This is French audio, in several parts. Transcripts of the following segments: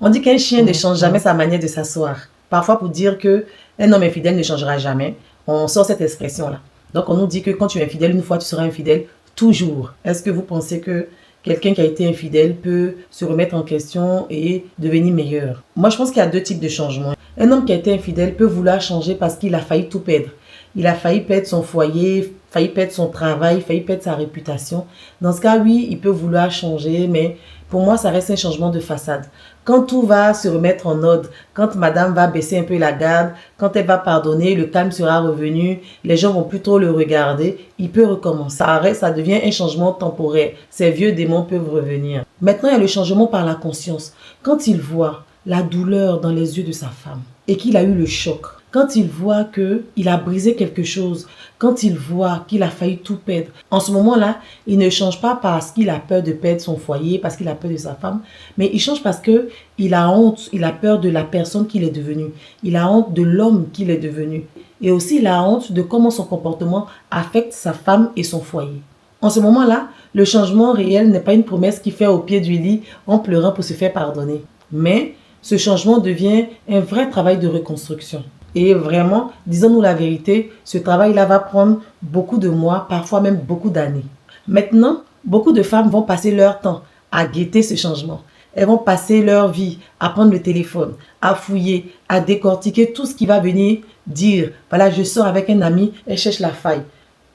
On dit qu'un chien ne change jamais sa manière de s'asseoir. Parfois, pour dire qu'un homme infidèle ne changera jamais, on sort cette expression-là. Donc, on nous dit que quand tu es infidèle une fois, tu seras infidèle toujours. Est-ce que vous pensez que quelqu'un qui a été infidèle peut se remettre en question et devenir meilleur? Moi, je pense qu'il y a deux types de changements. Un homme qui a été infidèle peut vouloir changer parce qu'il a failli tout perdre. Il a failli perdre son foyer, failli perdre son travail, failli perdre sa réputation. Dans ce cas, oui, il peut vouloir changer, mais pour moi, ça reste un changement de façade. Quand tout va se remettre en ordre, quand madame va baisser un peu la garde, quand elle va pardonner, le calme sera revenu, les gens vont plus trop le regarder, il peut recommencer. Ça devient un changement temporaire. Ces vieux démons peuvent revenir. Maintenant, il y a le changement par la conscience. Quand il voit la douleur dans les yeux de sa femme et qu'il a eu le choc, quand il voit qu'il a brisé quelque chose, quand il voit qu'il a failli tout perdre, en ce moment-là, il ne change pas parce qu'il a peur de perdre son foyer, parce qu'il a peur de sa femme, mais il change parce qu'il a honte, il a peur de la personne qu'il est devenu, il a honte de l'homme qu'il est devenu, et aussi il a honte de comment son comportement affecte sa femme et son foyer. En ce moment-là, le changement réel n'est pas une promesse qu'il fait au pied du lit en pleurant pour se faire pardonner, mais ce changement devient un vrai travail de reconstruction. Et vraiment, disons-nous la vérité, ce travail-là va prendre beaucoup de mois, parfois même beaucoup d'années. Maintenant, beaucoup de femmes vont passer leur temps à guetter ce changement. Elles vont passer leur vie à prendre le téléphone, à fouiller, à décortiquer tout ce qui va venir dire. Voilà, je sors avec un ami, elle cherche la faille.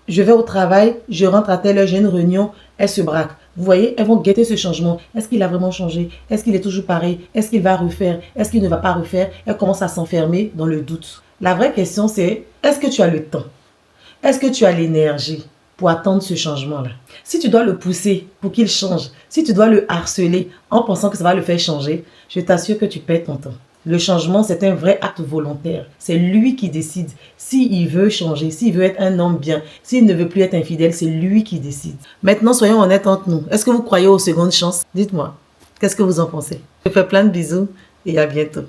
Je vais au travail, je rentre à telle heure, j'ai une réunion, elle se braque. Vous voyez, elles vont guetter ce changement. Est-ce qu'il a vraiment changé? Est-ce qu'il est toujours pareil? Est-ce qu'il va refaire? Est-ce qu'il ne va pas refaire? Elles commencent à s'enfermer dans le doute. La vraie question c'est, est-ce que tu as le temps? Est-ce que tu as l'énergie pour attendre ce changement-là? Si tu dois le pousser pour qu'il change, si tu dois le harceler en pensant que ça va le faire changer, je t'assure que tu perds ton temps. Le changement, c'est un vrai acte volontaire. C'est lui qui décide. S'il veut changer, s'il veut être un homme bien, s'il ne veut plus être infidèle, c'est lui qui décide. Maintenant, soyons honnêtes entre nous. Est-ce que vous croyez aux secondes chances? Dites-moi. Qu'est-ce que vous en pensez? Je vous fais plein de bisous et à bientôt.